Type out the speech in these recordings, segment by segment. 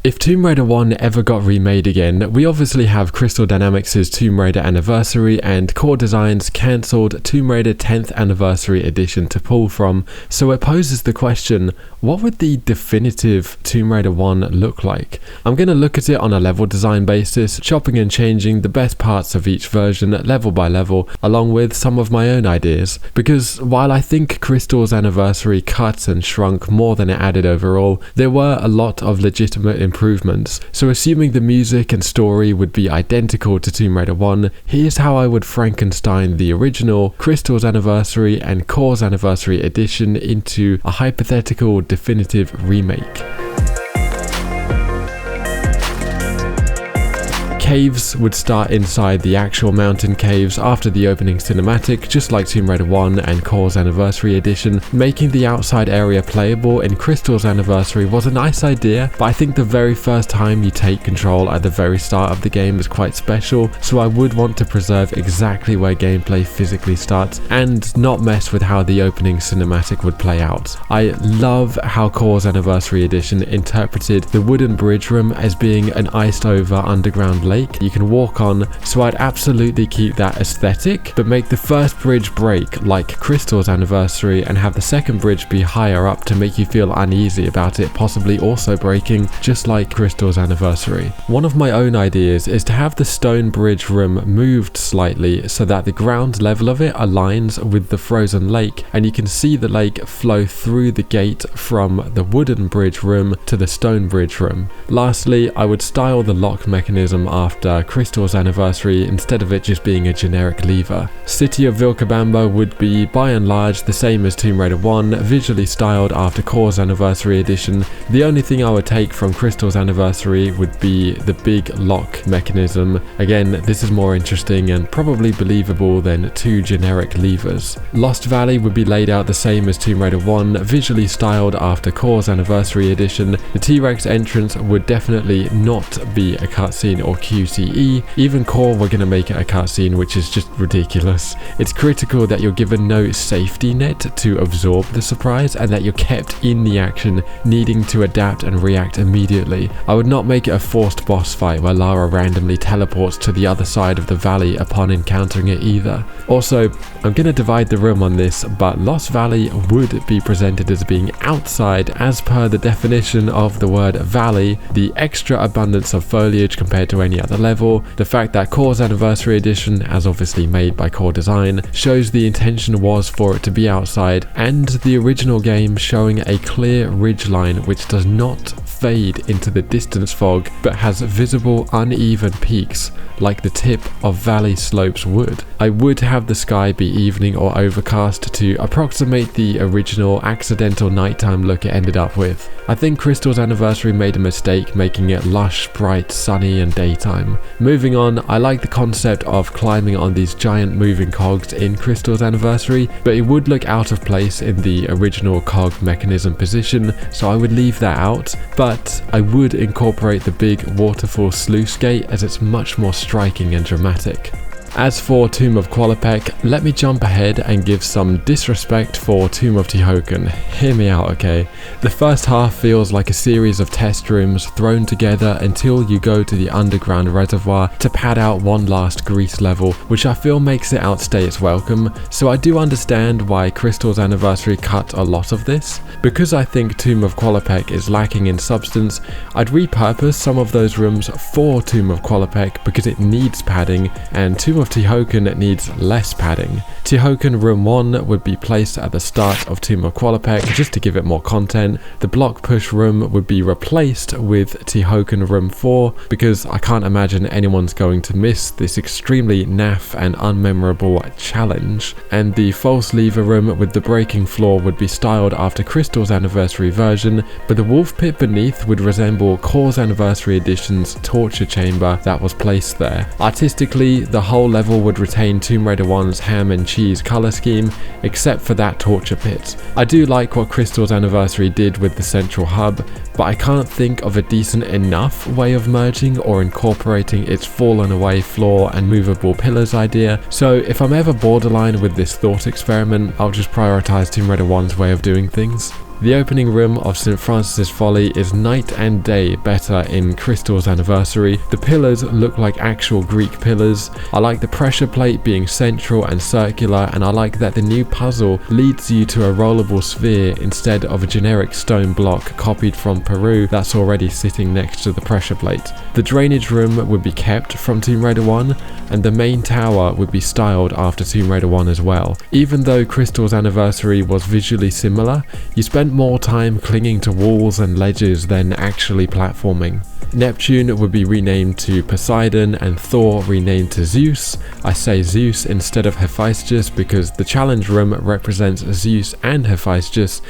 If Tomb Raider 1 ever got remade again, we obviously have Crystal Dynamics' Tomb Raider Anniversary and Core Design's cancelled Tomb Raider 10th Anniversary Edition to pull from, so it poses the question, what would the definitive Tomb Raider 1 look like? I'm going to look at it on a level design basis, chopping and changing the best parts of each version level by level, along with some of my own ideas, because while I think Crystal's Anniversary cut and shrunk more than it added overall, there were a lot of legitimate improvements. So assuming the music and story would be identical to Tomb Raider 1, here's how I would Frankenstein the original, Crystal's Anniversary and Core's Anniversary edition into a hypothetical definitive remake. Caves would start inside the actual mountain caves after the opening cinematic, just like Tomb Raider 1 and Core's Anniversary Edition. Making the outside area playable in Crystal's Anniversary was a nice idea, but I think the very first time you take control at the very start of the game is quite special, so I would want to preserve exactly where gameplay physically starts and not mess with how the opening cinematic would play out. I love how Core's Anniversary Edition interpreted the wooden bridge room as being an iced over underground lake you can walk on, so I'd absolutely keep that aesthetic, but make the first bridge break like Crystal's Anniversary and have the second bridge be higher up to make you feel uneasy about it possibly also breaking, just like Crystal's Anniversary. One of my own ideas is to have the stone bridge room moved slightly so that the ground level of it aligns with the frozen lake and you can see the lake flow through the gate from the wooden bridge room to the stone bridge room. Lastly, I would style the lock mechanism after Crystal's Anniversary instead of it just being a generic lever. City of Vilcabamba would be by and large the same as Tomb Raider 1, visually styled after Core's Anniversary Edition. The only thing I would take from Crystal's Anniversary would be the big lock mechanism. Again, this is more interesting and probably believable than two generic levers. Lost Valley would be laid out the same as Tomb Raider 1, visually styled after Core's Anniversary Edition. The T-Rex entrance would definitely not be a cutscene or QTE. Even Core were going to make it a cutscene, which is just ridiculous. It's critical that you're given no safety net to absorb the surprise and that you're kept in the action, needing to adapt and react immediately. I would not make it a forced boss fight where Lara randomly teleports to the other side of the valley upon encountering it either. Also, I'm going to divide the room on this, but Lost Valley would be presented as being outside as per the definition of the word valley, the extra abundance of foliage compared to any other level, the fact that Core's Anniversary Edition, as obviously made by Core Design, shows the intention was for it to be outside, and the original game showing a clear ridgeline which does not fade into the distance fog but has visible uneven peaks like the tip of valley slopes would. I would have the sky be evening or overcast to approximate the original accidental nighttime look it ended up with. I think Crystal's Anniversary made a mistake making it lush, bright, sunny and daytime. Moving on, I like the concept of climbing on these giant moving cogs in Crystal's Anniversary, but it would look out of place in the original cog mechanism position, so I would leave that out, but I would incorporate the big waterfall sluice gate as it's much more striking and dramatic. As for Tomb of Qualopec, let me jump ahead and give some disrespect for Tomb of Tihocan. Hear me out, okay? The first half feels like a series of test rooms thrown together until you go to the underground reservoir to pad out one last grease level, which I feel makes it outstay its welcome, so I do understand why Crystal's Anniversary cut a lot of this. Because I think Tomb of Qualopec is lacking in substance, I'd repurpose some of those rooms for Tomb of Qualopec because it needs padding, and Tomb of Tihocan needs less padding. Tihocan Room 1 would be placed at the start of Tomb of Qualopec just to give it more content. The block push room would be replaced with Tihocan Room 4 because I can't imagine anyone's going to miss this extremely naff and unmemorable challenge. And the false lever room with the breaking floor would be styled after Crystal's Anniversary version, but the wolf pit beneath would resemble Core's Anniversary Edition's torture chamber that was placed there. Artistically, the whole level would retain Tomb Raider 1's ham and cheese color scheme, except for that torture pit. I do like what Crystal's Anniversary did with the central hub, but I can't think of a decent enough way of merging or incorporating its fallen away floor and movable pillars idea, so if I'm ever borderline with this thought experiment, I'll just prioritize Tomb Raider 1's way of doing things. The opening room of St. Francis's Folly is night and day better in Crystal's Anniversary. The pillars look like actual Greek pillars. I like the pressure plate being central and circular, and I like that the new puzzle leads you to a rollable sphere instead of a generic stone block copied from Peru that's already sitting next to the pressure plate. The drainage room would be kept from Tomb Raider 1, and the main tower would be styled after Tomb Raider 1 as well. Even though Crystal's Anniversary was visually similar, you spent more time clinging to walls and ledges than actually platforming. Neptune would be renamed to Poseidon and Thor renamed to Zeus. I say Zeus instead of Hephaestus because the challenge room represents Zeus and Hephaestus,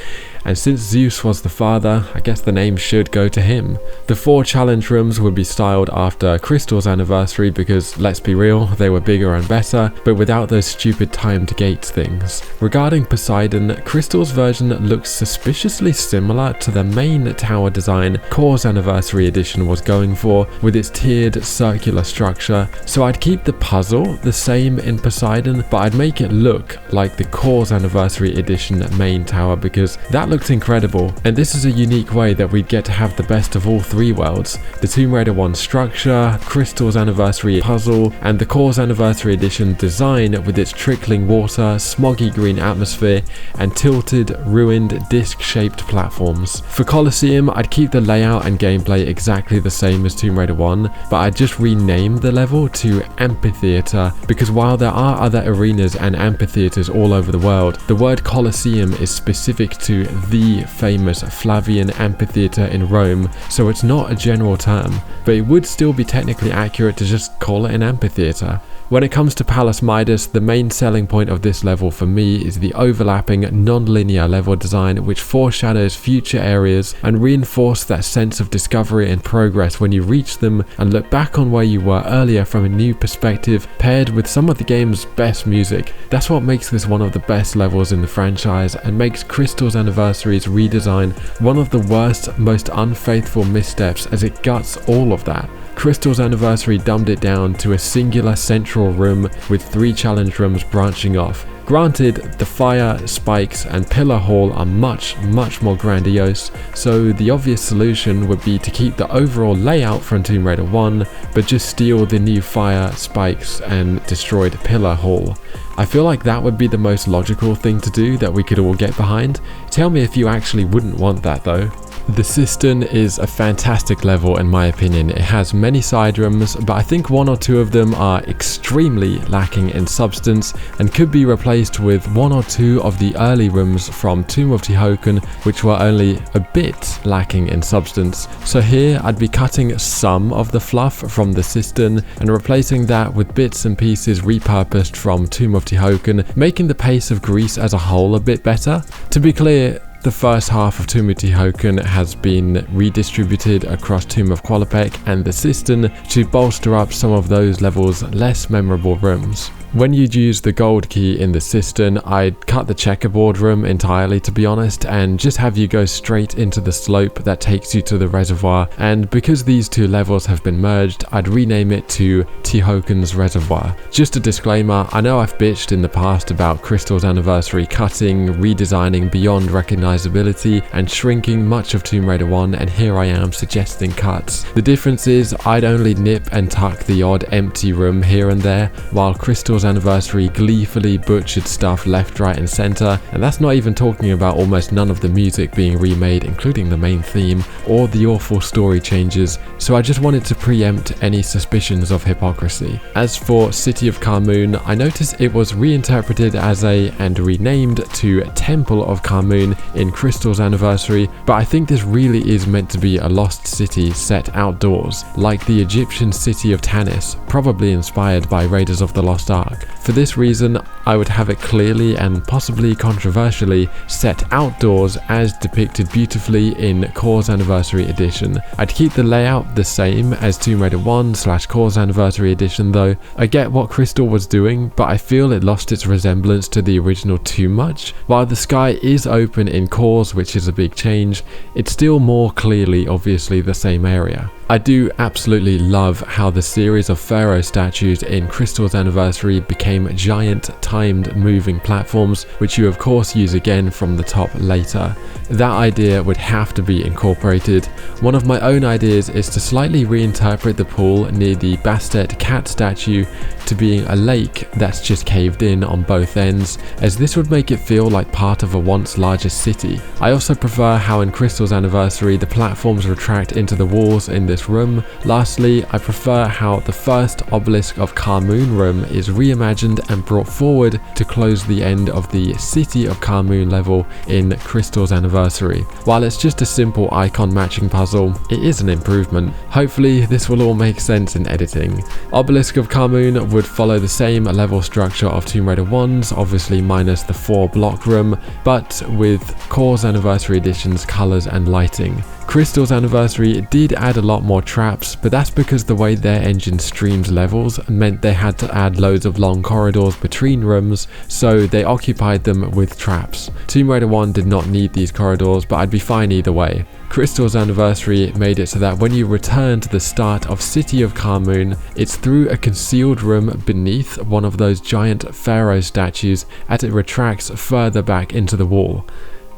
and since Zeus was the father, I guess the name should go to him. The 4 challenge rooms would be styled after Crystal's Anniversary because, let's be real, they were bigger and better, but without those stupid timed gates things. Regarding Poseidon, Crystal's version looks suspiciously similar to the main tower design Core's Anniversary Edition was going for, with its tiered circular structure, so I'd keep the puzzle the same in Poseidon, but I'd make it look like the Core's Anniversary Edition main tower because that looked incredible, and this is a unique way that we'd get to have the best of all 3 worlds: the Tomb Raider 1 structure, Crystal's Anniversary puzzle, and the Core's Anniversary Edition design with its trickling water, smoggy green atmosphere, and tilted, ruined, disc-shaped platforms. For Colosseum, I'd keep the layout and gameplay exactly the same as Tomb Raider 1, but I'd just rename the level to Amphitheater, because while there are other arenas and amphitheaters all over the world, the word Colosseum is specific to the famous Flavian Amphitheater in Rome, so it's not a general term, but it would still be technically accurate to just call it an amphitheater. When it comes to Palace Midas, the main selling point of this level for me is the overlapping non-linear level design, which foreshadows future areas and reinforces that sense of discovery and progress when you reach them and look back on where you were earlier from a new perspective, paired with some of the game's best music. That's what makes this one of the best levels in the franchise and makes Crystal's Anniversary's redesign one of the worst, most unfaithful missteps, as it guts all of that. Crystal's Anniversary dumbed it down to a singular central room with 3 challenge rooms branching off. Granted, the fire, spikes, and pillar hall are much more grandiose, so the obvious solution would be to keep the overall layout from Tomb Raider 1, but just steal the new fire, spikes, and destroyed pillar hall. I feel like that would be the most logical thing to do that we could all get behind. Tell me if you actually wouldn't want that though. The Cistern is a fantastic level in my opinion. It has many side rooms, but I think 1 or 2 of them are extremely lacking in substance and could be replaced with 1 or 2 of the early rooms from Tomb of Tihocan, which were only a bit lacking in substance. So here I'd be cutting some of the fluff from the Cistern and replacing that with bits and pieces repurposed from Tomb of Tihocan, making the pace of Greece as a whole a bit better. To be clear, the first half of Tomb of Tihocan has been redistributed across Tomb of Qualopec and the Cistern to bolster up some of those levels' less memorable rooms. When you'd use the gold key in the Cistern, I'd cut the checkerboard room entirely to be honest, and just have you go straight into the slope that takes you to the reservoir, and because these 2 levels have been merged, I'd rename it to Tihocan's Reservoir. Just a disclaimer, I know I've bitched in the past about Crystal's Anniversary cutting, redesigning beyond recognizability, and shrinking much of Tomb Raider 1, and here I am suggesting cuts. The difference is, I'd only nip and tuck the odd empty room here and there, while Crystal's Anniversary gleefully butchered stuff left, right and center, and that's not even talking about almost none of the music being remade, including the main theme, or the awful story changes, so I just wanted to preempt any suspicions of hypocrisy. As for City of Carmoon, I noticed it was reinterpreted as and renamed to Temple of Carmoon in Crystal's Anniversary, but I think this really is meant to be a lost city set outdoors, like the Egyptian city of Tanis, probably inspired by Raiders of the Lost Ark. For this reason, I would have it clearly and possibly controversially set outdoors as depicted beautifully in Core's Anniversary Edition. I'd keep the layout the same as Tomb Raider 1/Core's Anniversary Edition though. I get what Crystal was doing, but I feel it lost its resemblance to the original too much. While the sky is open in Core's, which is a big change, it's still more clearly obviously the same area. I do absolutely love how the series of pharaoh statues in Crystal's Anniversary became giant timed moving platforms, which you of course use again from the top later. That idea would have to be incorporated. One of my own ideas is to slightly reinterpret the pool near the Bastet cat statue to being a lake that's just caved in on both ends, as this would make it feel like part of a once larger city. I also prefer how in Crystal's Anniversary the platforms retract into the walls in this room. Lastly, I prefer how the first obelisk of Carmoon room is reimagined and brought forward to close the end of the City of Carmoon level in Crystal's Anniversary. While it's just a simple icon matching puzzle, it is an improvement. Hopefully this will all make sense in editing. Obelisk of Carmoon would follow the same level structure of Tomb Raider 1's, obviously minus the 4 block room, but with Core's Anniversary Edition's colours and lighting. Crystal's Anniversary did add a lot more traps, but that's because the way their engine streams levels meant they had to add loads of long corridors between rooms, so they occupied them with traps. Tomb Raider 1 did not need these corridors, but I'd be fine either way. Crystal's Anniversary made it so that when you return to the start of City of Carmoon, it's through a concealed room beneath one of those giant pharaoh statues as it retracts further back into the wall.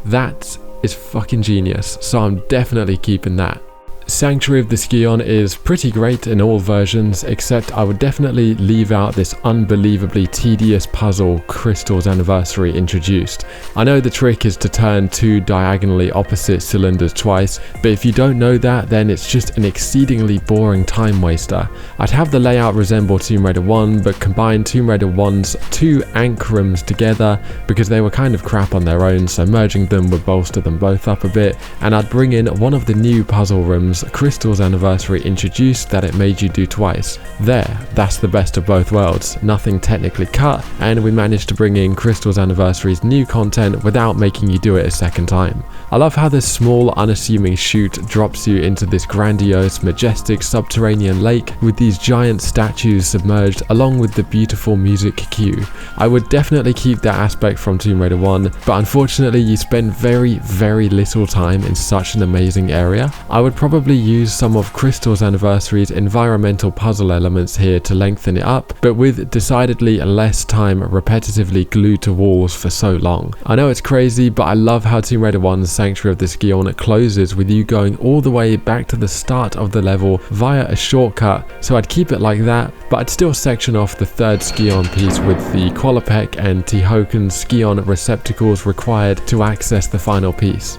That is fucking genius, so I'm definitely keeping that. Sanctuary of the Scion is pretty great in all versions, except I would definitely leave out this unbelievably tedious puzzle Crystal's Anniversary introduced. I know the trick is to turn 2 diagonally opposite cylinders twice, but if you don't know that, then it's just an exceedingly boring time waster. I'd have the layout resemble Tomb Raider 1, but combine Tomb Raider 1's 2 Ankh rooms together because they were kind of crap on their own, so merging them would bolster them both up a bit, and I'd bring in one of the new puzzle rooms Crystal's Anniversary introduced that it made you do twice. That's the best of both worlds. Nothing technically cut, and we managed to bring in Crystal's Anniversary's new content without making you do it a second time. I love how this small, unassuming chute drops you into this grandiose, majestic subterranean lake with these giant statues submerged along with the beautiful music cue. I would definitely keep that aspect from Tomb Raider 1, but unfortunately you spend very little time in such an amazing area. I would probably use some of Crystal's Anniversary's environmental puzzle elements here to lengthen it up, but with decidedly less time repetitively glued to walls for so long. I know it's crazy, but I love how Tomb Raider 1's Sanctuary of the Scion closes with you going all the way back to the start of the level via a shortcut, so I'd keep it like that, but I'd still section off the third Scion piece with the Qualopec and Tihocan Scion receptacles required to access the final piece.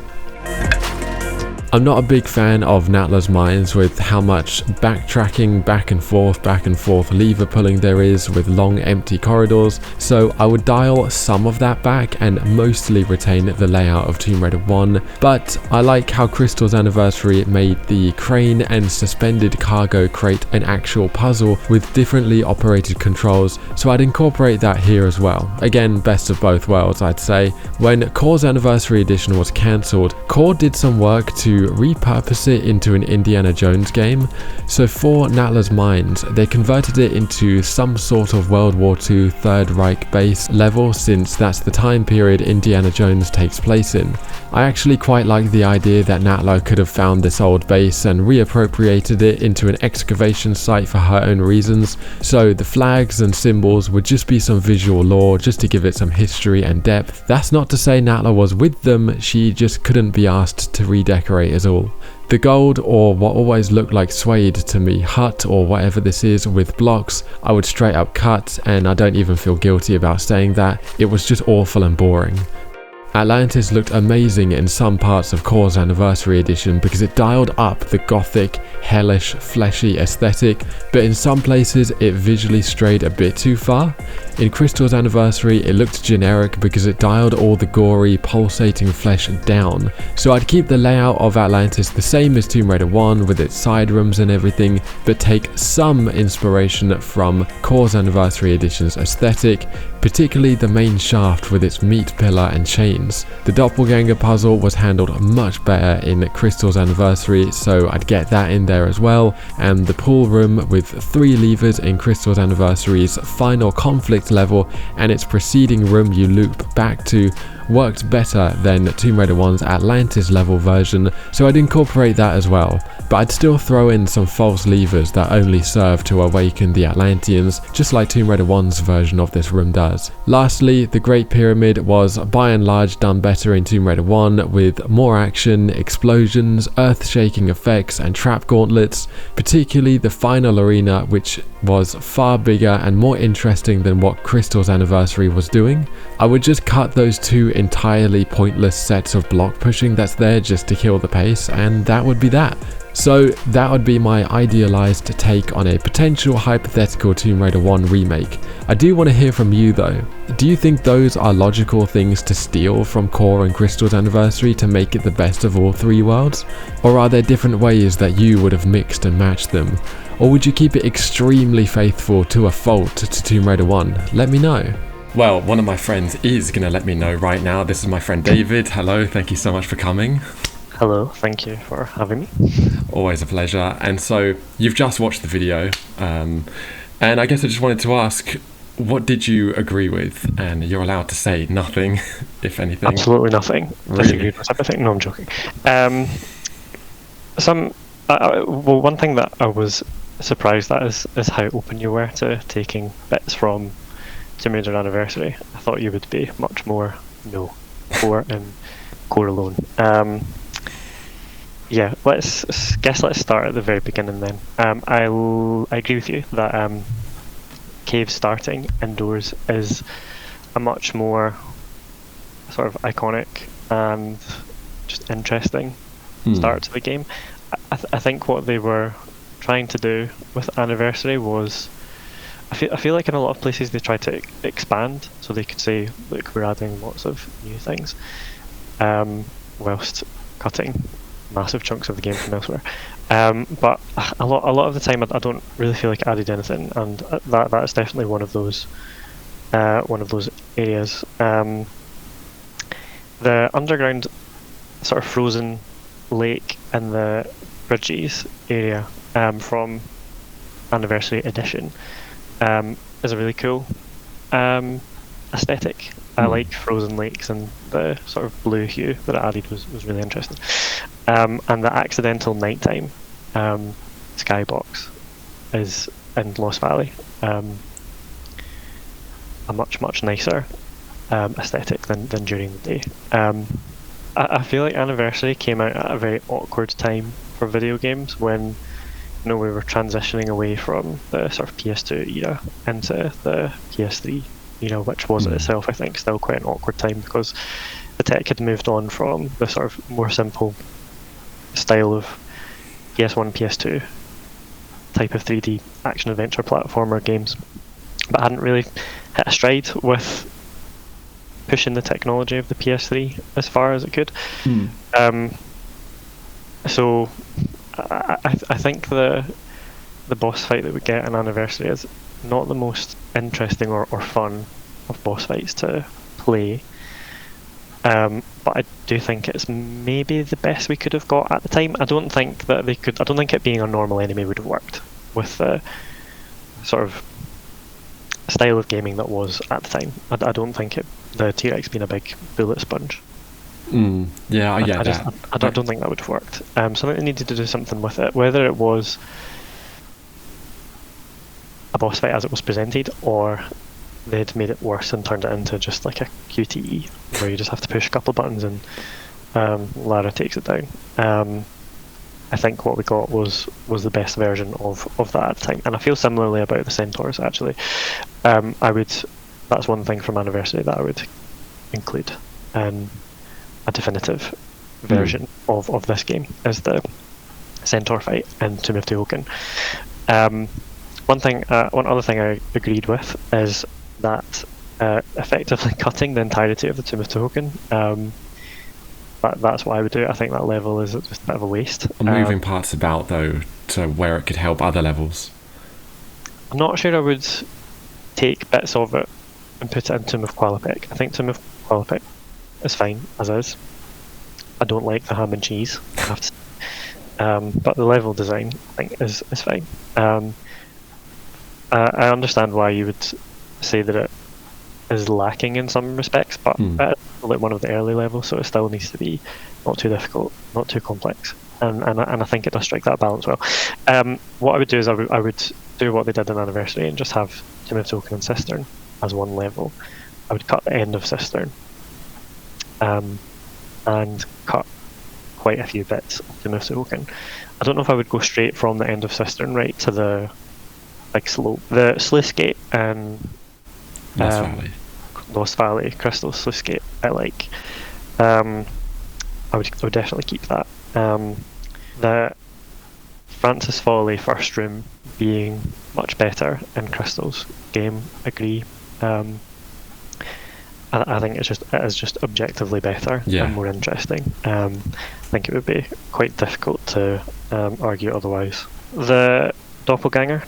I'm not a big fan of Natla's mines with how much backtracking, back and forth lever pulling there is with long empty corridors, so I would dial some of that back and mostly retain the layout of Tomb Raider 1, but I like how Crystal's Anniversary made the crane and suspended cargo crate an actual puzzle with differently operated controls, so I'd incorporate that here as well. Again, best of both worlds I'd say. When Core's Anniversary Edition was cancelled, Core did some work to repurpose it into an Indiana Jones game. So for Natla's Mines, they converted it into some sort of World War II Third Reich base level, since that's the time period Indiana Jones takes place in. I actually quite like the idea that Natla could have found this old base and reappropriated it into an excavation site for her own reasons, so the flags and symbols would just be some visual lore just to give it some history and depth. That's not to say Natla was with them, she just couldn't be asked to redecorate as all. The gold, or what always looked like suede to me, hut or whatever this is with blocks, I would straight up cut, and I don't even feel guilty about saying that. It was just awful and boring. Atlantis looked amazing in some parts of Core's Anniversary Edition because it dialed up the gothic, hellish, fleshy aesthetic, but in some places it visually strayed a bit too far. In Crystal's Anniversary it looked generic because it dialed all the gory, pulsating flesh down, so I'd keep the layout of Atlantis the same as Tomb Raider 1 with its side rooms and everything, but take some inspiration from Core's Anniversary Edition's aesthetic, particularly the main shaft with its meat pillar and chains. The doppelganger puzzle was handled much better in Crystal's Anniversary, so I'd get that in there as well, and the pool room with 3 levers in Crystal's Anniversary's final conflict level and its preceding room you loop back to worked better than Tomb Raider 1's Atlantis level version, so I'd incorporate that as well, but I'd still throw in some false levers that only serve to awaken the Atlanteans, just like Tomb Raider 1's version of this room does. Lastly, the Great Pyramid was by and large done better in Tomb Raider 1 with more action, explosions, earth-shaking effects and trap gauntlets, particularly the final arena, which was far bigger and more interesting than what Crystal's Anniversary was doing. I would just cut those two entirely pointless sets of block pushing that's there just to kill the pace, and that would be that. So that would be my idealized take on a potential hypothetical Tomb Raider 1 remake. I do want to hear from you though. Do you think those are logical things to steal from Core and Crystal's Anniversary to make it the best of all three worlds? Or are there different ways that you would have mixed and matched them? Or would you keep it extremely faithful to a fault to Tomb Raider 1? Let me know. Well, one of my friends is going to let me know right now. This is my friend David. Hello, thank you so much for coming. Hello, thank you for having me. Always a pleasure. And so, you've just watched the video, and I guess I just wanted to ask, what did you agree with? And you're allowed to say nothing, if anything. Absolutely nothing. Really? Disagreed with everything. No, I'm joking. One thing that I was surprised at is how open you were to taking bits from Tomb Raider Anniversary. I thought you would be much more core and core alone. Yeah, let's start at the very beginning then. I agree with you that cave starting indoors is a much more sort of iconic and just interesting start to the game. I think what they were trying to do with Anniversary was, I feel like in a lot of places they tried to expand, so they could say, look, we're adding lots of new things, whilst cutting massive chunks of the game from elsewhere. But a lot of the time I don't really feel like I added anything, and that is definitely one of those areas. The underground sort of frozen lake and the bridges area from Anniversary Edition is a really cool aesthetic. I like frozen lakes, and the sort of blue hue that it added was really interesting. And the accidental nighttime skybox is in Lost Valley a much nicer aesthetic than during the day. I feel like Anniversary came out at a very awkward time for video games when we were transitioning away from the sort of PS2 era into the PS3 era, which was itself, I think, still quite an awkward time because the tech had moved on from the sort of more simple style of PS1, PS2 type of 3D action adventure platformer games, but hadn't really hit a stride with pushing the technology of the PS3 as far as it could. So I think the boss fight that we get in Anniversary is not the most interesting or fun of boss fights to play, but I do think it's maybe the best we could have got at the time. I don't think it being a normal enemy would have worked with the sort of style of gaming that was at the time. I don't think the T-Rex being a big bullet sponge. Yeah, I get that. I don't think that would have worked. So I think they needed to do something with it, whether it was a boss fight as it was presented, or they'd made it worse and turned it into just like a QTE, where you just have to push a couple of buttons and Lara takes it down. I think what we got was the best version of that at the time, and I feel similarly about the Centaurs actually. That's one thing from Anniversary that I would include in a definitive version of this game, is the Centaur fight in Tomb of Teoken. One other thing I agreed with is that effectively cutting the entirety of the Tomb of Teoken. That's what I would do. I think that level is just a bit of a waste. Moving parts about though to where it could help other levels. I'm not sure I would take bits of it and put it in Tomb of Qualopec. I think Tomb of Qualopec is fine as is. I don't like the ham and cheese, I have to say. But the level design I think is fine. I understand why you would say that it is lacking in some respects, but it's like one of the early levels, so it still needs to be not too difficult, not too complex, and I think it does strike that balance well. What I would do is I would do what they did in Anniversary and just have Tomb of Token and Cistern as one level. I would cut the end of Cistern, and cut quite a few bits of Tomb of Token. I don't know if I would go straight from the end of Cistern right to the big slope. The Sluicegate and Lost Valley, Crystal Sluicegate, I like. I would definitely keep that. The Francis Folly first room being much better in Crystal's game, agree. I think it is just objectively better and more interesting. I think it would be quite difficult to argue otherwise. The Doppelganger,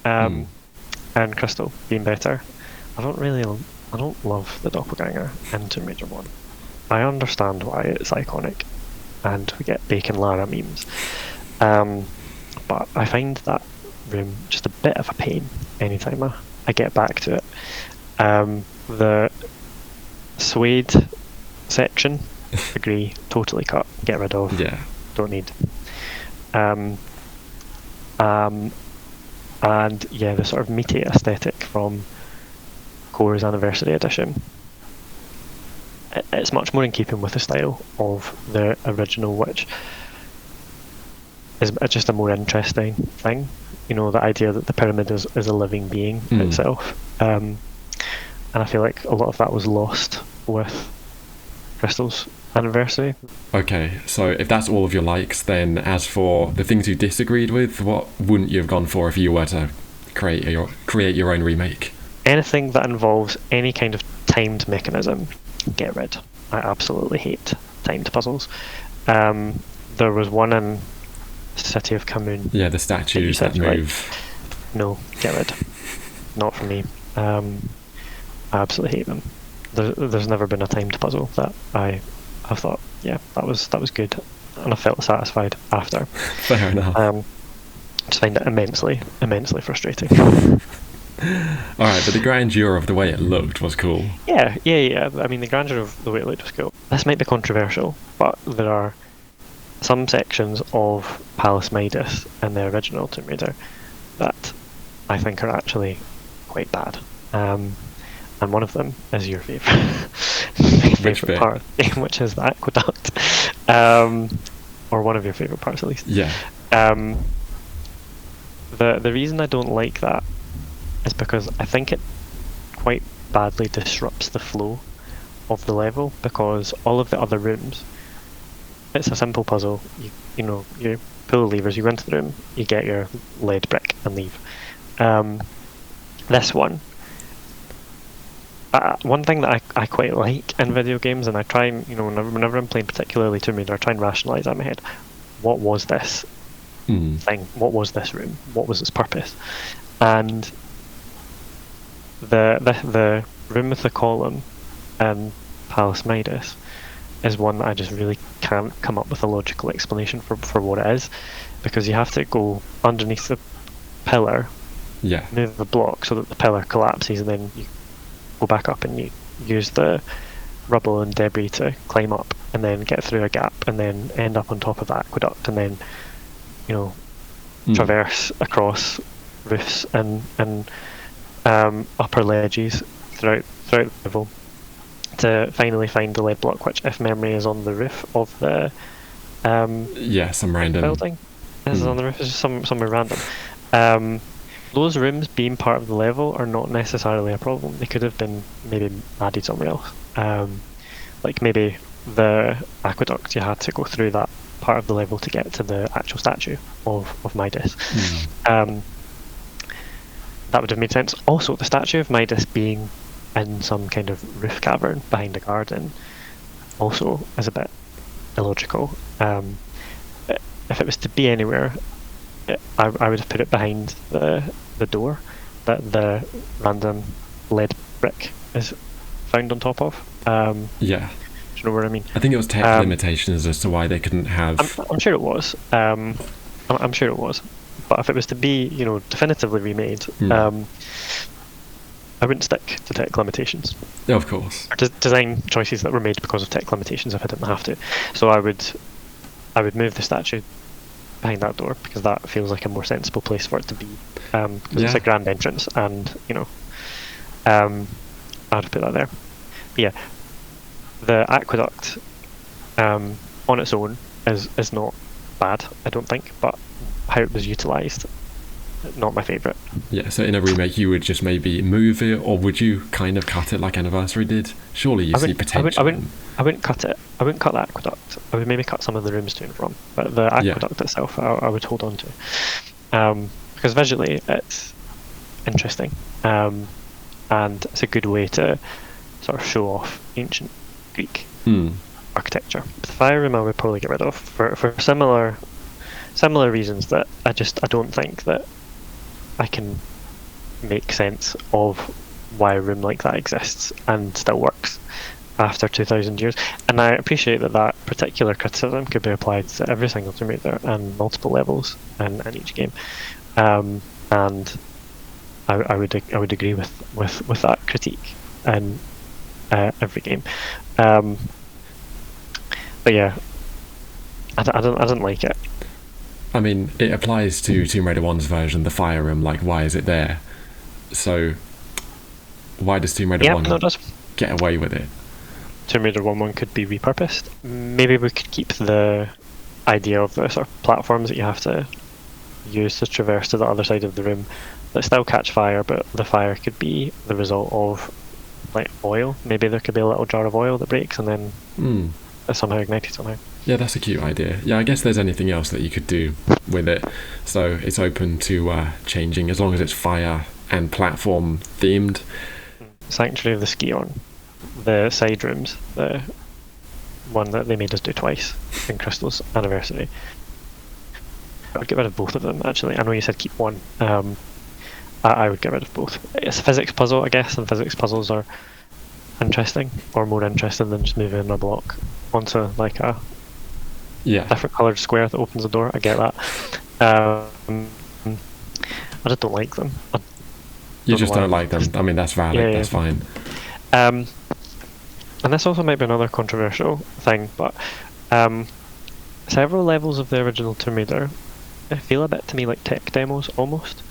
and Crystal being better. I don't love the Doppelganger in Tomb Raider 1. I understand why it's iconic, and we get Bacon Lara memes. But I find that room just a bit of a pain anytime I get back to it. The Suede section, agree, totally cut, get rid of, don't need. And yeah, the sort of meaty aesthetic from Core's Anniversary Edition, it's much more in keeping with the style of the original, which is just a more interesting thing. You know, the idea that the pyramid is a living being itself. And I feel like a lot of that was lost with Crystal's Anniversary. Okay, so if that's all of your likes, then as for the things you disagreed with, what wouldn't you have gone for if you were to create your own remake? Anything that involves any kind of timed mechanism, get rid. I absolutely hate timed puzzles. There was one in City of Kamoon. Yeah, the statues that move. Like, no, get rid. Not for me. I absolutely hate them. There's never been a timed puzzle that I have thought, yeah, that was good, and I felt satisfied after. Fair enough. Just find it immensely frustrating. Alright, but the grandeur of the way it looked was cool. Yeah. I mean, the grandeur of the way it looked was cool. This might be controversial, but there are some sections of Palace Midas in the original Tomb Raider that I think are actually quite bad. And one of them is your favourite part of the game, which is the aqueduct. Or one of your favourite parts, at least. Yeah. The reason I don't like that is because I think it quite badly disrupts the flow of the level, because all of the other rooms, it's a simple puzzle. You pull the levers, you go into the room, you get your lead brick and leave. This one, one thing that I quite like in video games, and I try and, whenever I'm playing particularly Tomb Raider, I try and rationalise in my head, what was this thing? What was this room? What was its purpose? And the room with the column in Palace Midas is one that I just really can't come up with a logical explanation for what it is, because you have to go underneath the pillar, move the block so that the pillar collapses, and then you go back up and you use the rubble and debris to climb up and then get through a gap and then end up on top of the aqueduct, and then traverse across roofs and upper ledges throughout the level to finally find the lead block, which, if memory is on the roof of the some random building. This is on the roof, it's just somewhere random. Those rooms being part of the level are not necessarily a problem. They could have been maybe added somewhere else. Like maybe the aqueduct, you had to go through that part of the level to get to the actual statue of Midas. That would have made sense. Also, the statue of Midas being in some kind of roof cavern behind a garden also is a bit illogical. If it was to be anywhere, I would have put it behind the door that the random lead brick is found on top of. Do you know what I mean? I think it was tech limitations as to why they couldn't have... I'm sure it was. I'm sure it was. But if it was to be, definitively remade, I I wouldn't stick to tech limitations. Of course. Or design choices that were made because of tech limitations if I didn't have to. So I would move the statue behind that door because that feels like a more sensible place for it to be. Because it's a grand entrance, and I'd put that there. But yeah, the aqueduct on its own is not bad, I don't think, but how it was utilised, not my favourite. Yeah, so in a remake you would just maybe move it, or would you kind of cut it like Anniversary did? Surely you see potential. I wouldn't cut it. I wouldn't cut the aqueduct. I would maybe cut some of the rooms to and from, but the aqueduct itself I would hold on to. Because visually it's interesting, and it's a good way to sort of show off ancient Greek architecture. The fire room I would probably get rid of for similar reasons that I don't think that I can make sense of why a room like that exists and still works after 2,000 years. And I appreciate that particular criticism could be applied to every single Tomb Raider and multiple levels in each game. And I would agree with that critique in every game. But yeah, I didn't like it. I mean, it applies to Tomb Raider 1's version, the fire room, like, why is it there? So, why does Tomb Raider 1 get away with it? Tomb Raider 1 could be repurposed. Maybe we could keep the idea of the sort of platforms that you have to use to traverse to the other side of the room that still catch fire, but the fire could be the result of, like, oil. Maybe there could be a little jar of oil that breaks and then it's somehow ignited somehow. Yeah, that's a cute idea. Yeah, I guess there's anything else that you could do with it. So it's open to changing as long as it's fire and platform themed. Sanctuary of the Scion, the side rooms, the one that they made us do twice in Crystal's Anniversary. I'd get rid of both of them, actually. I know you said keep one. I would get rid of both. It's a physics puzzle, I guess, and physics puzzles are interesting, or more interesting than just moving a block onto like a different coloured square that opens the door. I get that. I just don't like them. You just don't like them. I mean, that's valid. That's fine. And this also might be another controversial thing, but several levels of the original Tomb Raider feel a bit to me like tech demos almost,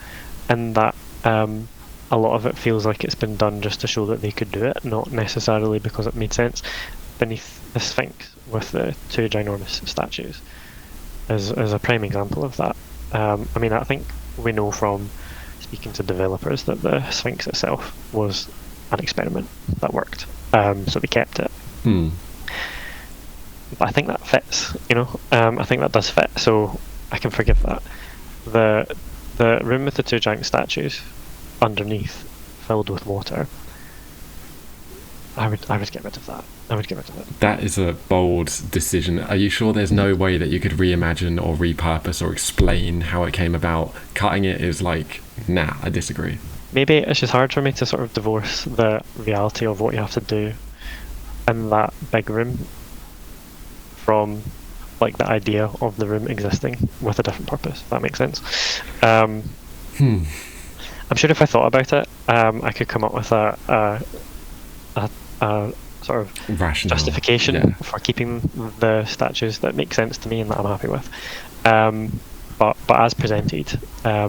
in that a lot of it feels like it's been done just to show that they could do it, not necessarily because it made sense. Beneath the Sphinx with the two ginormous statues is a prime example of that. I mean, I think we know from speaking to developers that the Sphinx itself was an experiment that worked, so they kept it. But I think that fits, I think that does fit, so I can forgive that. The room with the two giant statues underneath, filled with water, I would get rid of that. I would get rid of it. That is a bold decision. Are you sure there's no way that you could reimagine or repurpose or explain how it came about? Cutting it is like, nah, I disagree. Maybe it's just hard for me to sort of divorce the reality of what you have to do in that big room from like the idea of the room existing with a different purpose, if that makes sense. I'm sure if I thought about it, I could come up with a sort of rational justification for keeping the statues that make sense to me and that I'm happy with. But as presented, I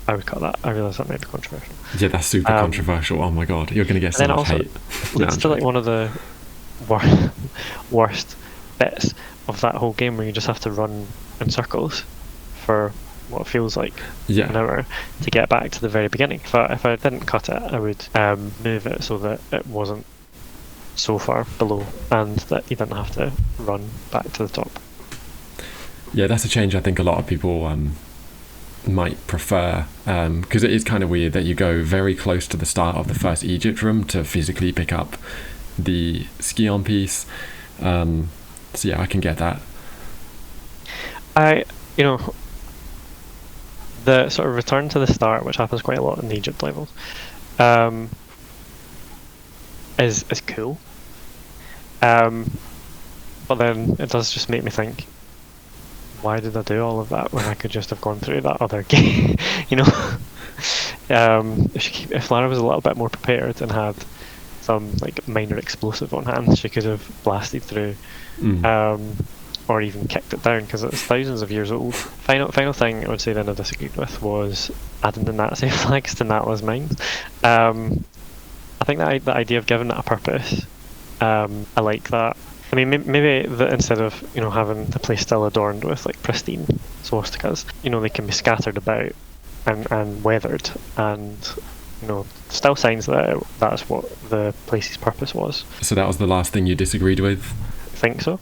would cut that. I realise that might be controversial. Yeah, that's super controversial. Oh my god, you're going to get so much hate. It's still like one of the worst bits of that whole game, where you just have to run in circles for what feels like an hour to get back to the very beginning. If I didn't cut it, I would move it so that it wasn't so far below and that you didn't have to run back to the top. Yeah, that's a change I think a lot of people might prefer, because it is kind of weird that you go very close to the start of the first Egypt room to physically pick up the Scion piece. So yeah, I can get that. The sort of return to the start, which happens quite a lot in the Egypt levels, is cool. But then it does just make me think, why did I do all of that when I could just have gone through that other game? if Lara was a little bit more prepared and had some like minor explosive on hand, she could have blasted through, or even kicked it down because it's thousands of years old. Final thing I would say then I disagreed with was adding the Nazi flags to Natla's mines. I think that the idea of giving it a purpose, I like that. I mean, maybe instead of having the place still adorned with like pristine swastikas, they can be scattered about and weathered, and still signs that that's what the place's purpose was. So that was the last thing you disagreed with? I think so.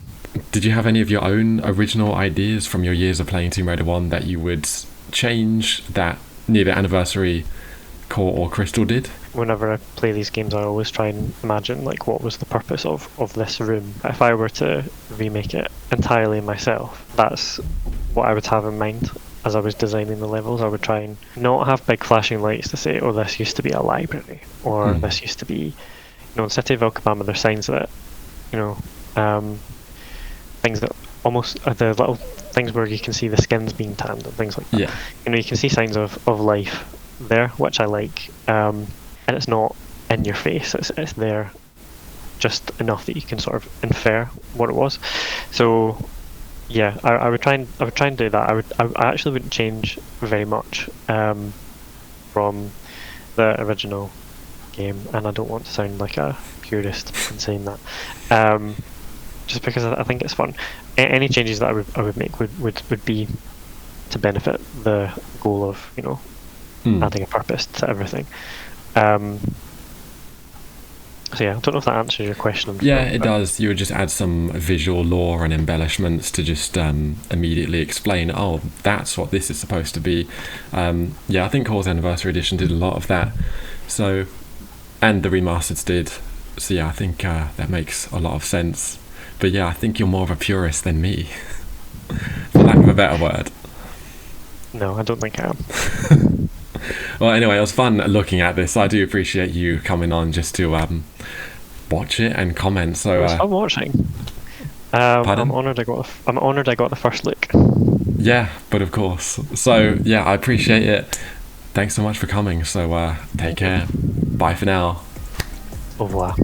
Did you have any of your own original ideas from your years of playing Tomb Raider 1 that you would change that neither Anniversary, Core or Crystal did? Whenever I play these games, I always try and imagine like what was the purpose of this room. If I were to remake it entirely myself, that's what I would have in mind as I was designing the levels. I would try and not have big flashing lights to say, oh, this used to be a library, or this used to be, in City of Alcabama, there's signs that, things that almost the little things where you can see the skins being tanned and things like that. Yeah. You can see signs of life there, which I like. And it's not in your face. It's there, just enough that you can sort of infer what it was. So, yeah, I would try and do that. I actually wouldn't change very much from the original game, and I don't want to sound like a purist in saying that. Just because I think it's fun. Any changes that I would make would be to benefit the goal of adding a purpose to everything. So yeah, I don't know if that answers your question. Yeah, it does. You would just add some visual lore and embellishments to just immediately explain, oh, that's what this is supposed to be. Yeah, I think Core's Anniversary Edition did a lot of that. So, and the remasters did. So yeah, I think that makes a lot of sense. But yeah, I think you're more of a purist than me, for lack of a better word. No, I don't think I am. Well, anyway, it was fun looking at this. I do appreciate you coming on just to watch it and comment. So it's fun watching. I'm honoured I got the first look. Yeah, but of course. So yeah, I appreciate it. Thanks so much for coming. So take care. Bye for now. Au revoir.